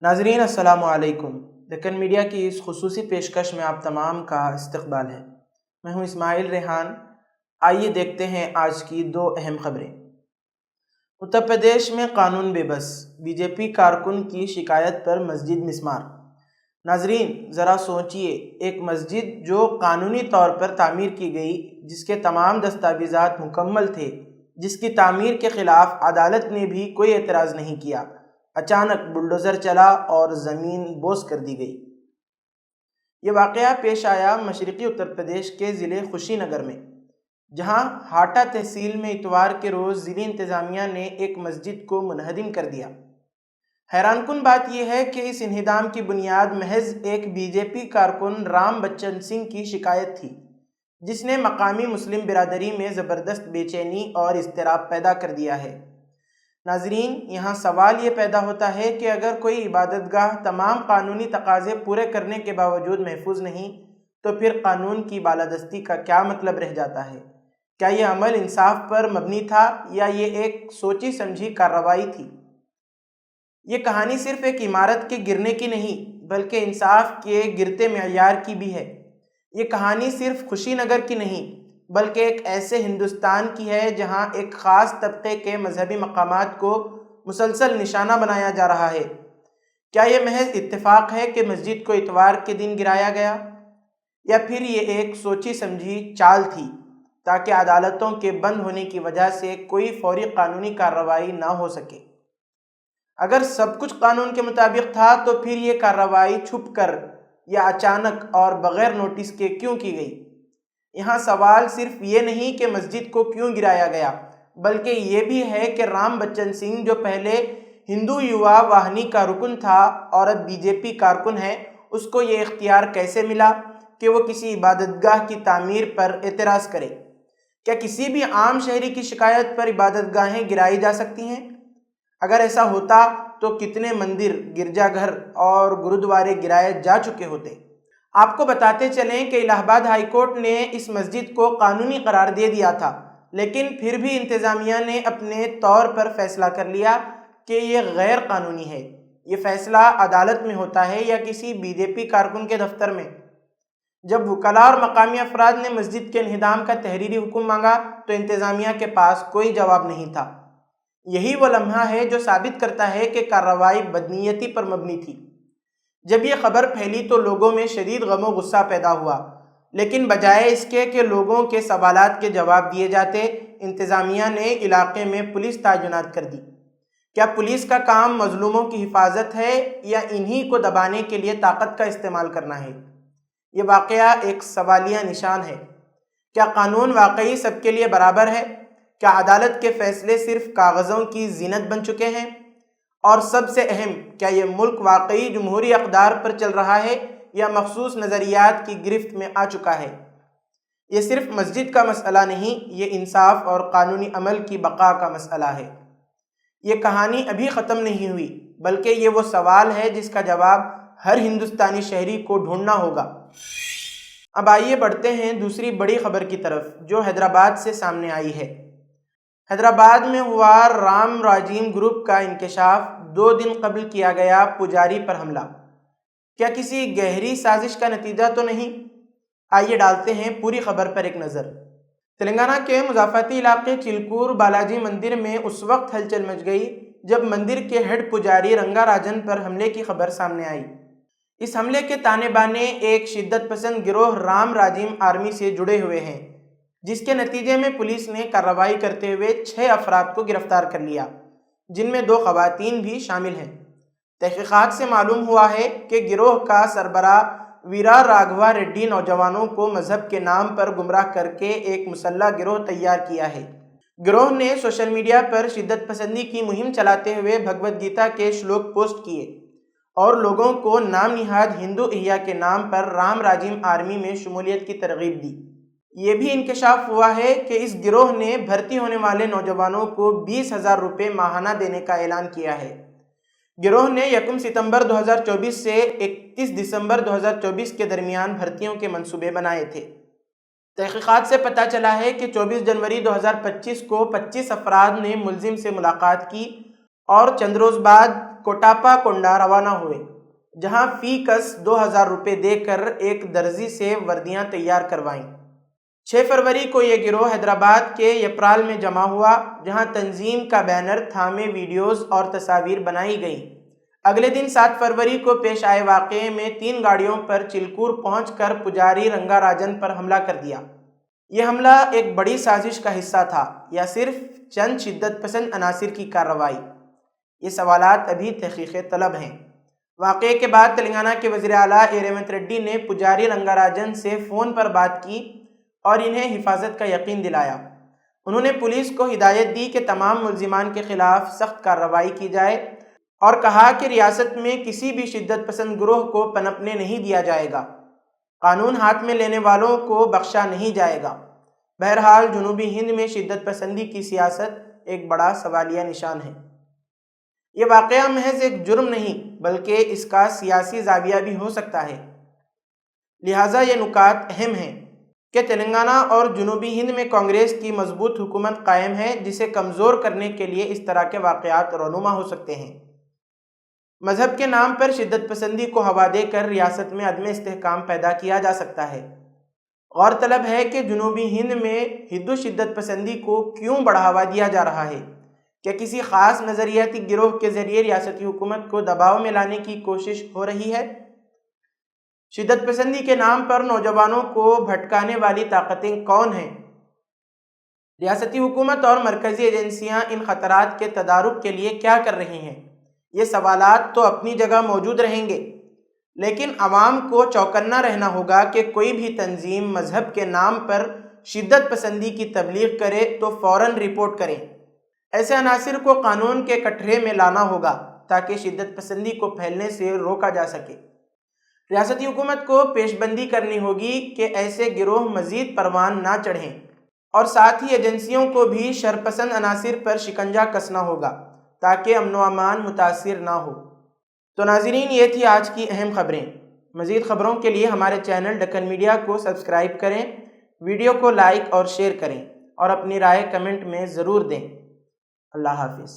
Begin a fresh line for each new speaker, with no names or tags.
ناظرین السلام علیکم۔ دکن میڈیا کی اس خصوصی پیشکش میں آپ تمام کا استقبال ہے۔ میں ہوں اسماعیل ریحان۔ آئیے دیکھتے ہیں آج کی دو اہم خبریں۔ اتر پردیش میں قانون بے بس، بی جے پی کارکن کی شکایت پر مسجد مسمار۔ ناظرین ذرا سوچئے، ایک مسجد جو قانونی طور پر تعمیر کی گئی، جس کے تمام دستاویزات مکمل تھے، جس کی تعمیر کے خلاف عدالت نے بھی کوئی اعتراض نہیں کیا، اچانک بلڈوزر چلا اور زمین بوس کر دی گئی۔ یہ واقعہ پیش آیا مشرقی اتر پردیش کے ضلع خوشی نگر میں، جہاں ہاٹا تحصیل میں اتوار کے روز ضلعی انتظامیہ نے ایک مسجد کو منہدم کر دیا۔ حیران کن بات یہ ہے کہ اس انہدام کی بنیاد محض ایک بی جے پی کارکن رام بچن سنگھ کی شکایت تھی، جس نے مقامی مسلم برادری میں زبردست بے چینی اور اضطراب پیدا کر دیا ہے۔ ناظرین، یہاں سوال یہ پیدا ہوتا ہے کہ اگر کوئی عبادت گاہ تمام قانونی تقاضے پورے کرنے کے باوجود محفوظ نہیں، تو پھر قانون کی بالادستی کا کیا مطلب رہ جاتا ہے؟ کیا یہ عمل انصاف پر مبنی تھا یا یہ ایک سوچی سمجھی کارروائی تھی؟ یہ کہانی صرف ایک عمارت کے گرنے کی نہیں، بلکہ انصاف کے گرتے معیار کی بھی ہے۔ یہ کہانی صرف خوشی نگر کی نہیں، بلکہ ایک ایسے ہندوستان کی ہے جہاں ایک خاص طبقے کے مذہبی مقامات کو مسلسل نشانہ بنایا جا رہا ہے۔ کیا یہ محض اتفاق ہے کہ مسجد کو اتوار کے دن گرایا گیا، یا پھر یہ ایک سوچی سمجھی چال تھی تاکہ عدالتوں کے بند ہونے کی وجہ سے کوئی فوری قانونی کارروائی نہ ہو سکے؟ اگر سب کچھ قانون کے مطابق تھا تو پھر یہ کارروائی چھپ کر یا اچانک اور بغیر نوٹس کے کیوں کی گئی؟ یہاں سوال صرف یہ نہیں کہ مسجد کو کیوں گرایا گیا، بلکہ یہ بھی ہے کہ رام بچن سنگھ، جو پہلے ہندو یووا واہنی کا رکن تھا اور اب بی جے پی کارکن ہے، اس کو یہ اختیار کیسے ملا کہ وہ کسی عبادت گاہ کی تعمیر پر اعتراض کرے؟ کیا کسی بھی عام شہری کی شکایت پر عبادت گاہیں گرائی جا سکتی ہیں؟ اگر ایسا ہوتا تو کتنے مندر، گرجا گھر اور گرودوارے گرائے جا چکے ہوتے۔ آپ کو بتاتے چلیں کہ الہ آباد ہائی کورٹ نے اس مسجد کو قانونی قرار دے دیا تھا، لیکن پھر بھی انتظامیہ نے اپنے طور پر فیصلہ کر لیا کہ یہ غیر قانونی ہے۔ یہ فیصلہ عدالت میں ہوتا ہے یا کسی بی جے پی کارکن کے دفتر میں؟ جب وکلاء اور مقامی افراد نے مسجد کے انہدام کا تحریری حکم مانگا تو انتظامیہ کے پاس کوئی جواب نہیں تھا۔ یہی وہ لمحہ ہے جو ثابت کرتا ہے کہ کارروائی بدنیتی پر مبنی تھی۔ جب یہ خبر پھیلی تو لوگوں میں شدید غم و غصہ پیدا ہوا، لیکن بجائے اس کے کہ لوگوں کے سوالات کے جواب دیے جاتے، انتظامیہ نے علاقے میں پولیس تعینات کر دی۔ کیا پولیس کا کام مظلوموں کی حفاظت ہے یا انہی کو دبانے کے لیے طاقت کا استعمال کرنا ہے؟ یہ واقعہ ایک سوالیہ نشان ہے۔ کیا قانون واقعی سب کے لیے برابر ہے؟ کیا عدالت کے فیصلے صرف کاغذوں کی زینت بن چکے ہیں؟ اور سب سے اہم، کیا یہ ملک واقعی جمہوری اقدار پر چل رہا ہے یا مخصوص نظریات کی گرفت میں آ چکا ہے؟ یہ صرف مسجد کا مسئلہ نہیں، یہ انصاف اور قانونی عمل کی بقا کا مسئلہ ہے۔ یہ کہانی ابھی ختم نہیں ہوئی، بلکہ یہ وہ سوال ہے جس کا جواب ہر ہندوستانی شہری کو ڈھونڈنا ہوگا۔ اب آئیے بڑھتے ہیں دوسری بڑی خبر کی طرف، جو حیدرآباد سے سامنے آئی ہے۔ حیدرآباد میں ہوا رام راجیم گروپ کا انکشاف، 2 دن قبل کیا گیا پجاری پر حملہ۔ کیا کسی گہری سازش کا نتیجہ تو نہیں؟ آئیے ڈالتے ہیں پوری خبر پر ایک نظر۔ تلنگانہ کے مضافاتی علاقے چلکور بالاجی مندر میں اس وقت ہلچل مچ گئی جب مندر کے ہیڈ پجاری رنگا راجن پر حملے کی خبر سامنے آئی۔ اس حملے کے تانے بانے ایک شدت پسند گروہ رام راجیم آرمی سے جڑے ہوئے ہیں، جس کے نتیجے میں پولیس نے کارروائی کرتے ہوئے 6 افراد کو گرفتار کر لیا، جن میں 2 خواتین بھی شامل ہیں۔ تحقیقات سے معلوم ہوا ہے کہ گروہ کا سربراہ ویرا راگھوا ریڈی نوجوانوں کو مذہب کے نام پر گمراہ کر کے ایک مسلح گروہ تیار کیا ہے۔ گروہ نے سوشل میڈیا پر شدت پسندی کی مہم چلاتے ہوئے بھگوت گیتا کے شلوک پوسٹ کیے اور لوگوں کو نام نہاد ہندو احیا کے نام پر رام راجیم آرمی میں شمولیت کی ترغیب دی۔ یہ بھی انکشاف ہوا ہے کہ اس گروہ نے بھرتی ہونے والے نوجوانوں کو 20,000 روپے ماہانہ دینے کا اعلان کیا ہے۔ گروہ نے 1 ستمبر 2024 سے 31 دسمبر 2024 کے درمیان بھرتیوں کے منصوبے بنائے تھے۔ تحقیقات سے پتہ چلا ہے کہ 24 جنوری 2025 کو 25 افراد نے ملزم سے ملاقات کی اور چند روز بعد کوٹاپا کونڈا روانہ ہوئے، جہاں فی کس 2000 روپے دے کر ایک درزی سے وردیاں تیار کروائیں۔ 6 فروری کو یہ گروہ حیدرآباد کے یپرال میں جمع ہوا، جہاں تنظیم کا بینر تھامے ویڈیوز اور تصاویر بنائی گئیں۔ اگلے دن 7 فروری کو پیش آئے واقعے میں 3 گاڑیوں پر چلکور پہنچ کر پجاری رنگا راجن پر حملہ کر دیا۔ یہ حملہ ایک بڑی سازش کا حصہ تھا یا صرف چند شدت پسند عناصر کی کارروائی؟ یہ سوالات ابھی تحقیق طلب ہیں۔ واقعے کے بعد تلنگانہ کے وزیر اعلیٰ اے ریونت ریڈی نے پجاری رنگا راجن سے فون پر بات کی اور انہیں حفاظت کا یقین دلایا۔ انہوں نے پولیس کو ہدایت دی کہ تمام ملزمان کے خلاف سخت کارروائی کی جائے اور کہا کہ ریاست میں کسی بھی شدت پسند گروہ کو پنپنے نہیں دیا جائے گا، قانون ہاتھ میں لینے والوں کو بخشا نہیں جائے گا۔ بہرحال جنوبی ہند میں شدت پسندی کی سیاست ایک بڑا سوالیہ نشان ہے۔ یہ واقعہ محض ایک جرم نہیں بلکہ اس کا سیاسی زاویہ بھی ہو سکتا ہے۔ لہٰذا یہ نکات اہم ہیں کہ تلنگانہ اور جنوبی ہند میں کانگریس کی مضبوط حکومت قائم ہے، جسے کمزور کرنے کے لیے اس طرح کے واقعات رونما ہو سکتے ہیں۔ مذہب کے نام پر شدت پسندی کو ہوا دے کر ریاست میں عدم استحکام پیدا کیا جا سکتا ہے۔ غور طلب ہے کہ جنوبی ہند میں ہندو شدت پسندی کو کیوں بڑھاوا دیا جا رہا ہے؟ کیا کسی خاص نظریاتی گروہ کے ذریعے ریاستی حکومت کو دباؤ میں لانے کی کوشش ہو رہی ہے؟ شدت پسندی کے نام پر نوجوانوں کو بھٹکانے والی طاقتیں کون ہیں؟ ریاستی حکومت اور مرکزی ایجنسیاں ان خطرات کے تدارک کے لیے کیا کر رہی ہیں؟ یہ سوالات تو اپنی جگہ موجود رہیں گے، لیکن عوام کو چوکنا رہنا ہوگا کہ کوئی بھی تنظیم مذہب کے نام پر شدت پسندی کی تبلیغ کرے تو فوراً رپورٹ کریں۔ ایسے عناصر کو قانون کے کٹہرے میں لانا ہوگا تاکہ شدت پسندی کو پھیلنے سے روکا جا سکے۔ ریاستی حکومت کو پیش بندی کرنی ہوگی کہ ایسے گروہ مزید پروان نہ چڑھیں، اور ساتھ ہی ایجنسیوں کو بھی شرپسند عناصر پر شکنجہ کسنا ہوگا تاکہ امن و امان متاثر نہ ہو۔ تو ناظرین، یہ تھی آج کی اہم خبریں۔ مزید خبروں کے لیے ہمارے چینل ڈکن میڈیا کو سبسکرائب کریں، ویڈیو کو لائک اور شیئر کریں اور اپنی رائے کمنٹ میں ضرور دیں۔ اللہ حافظ۔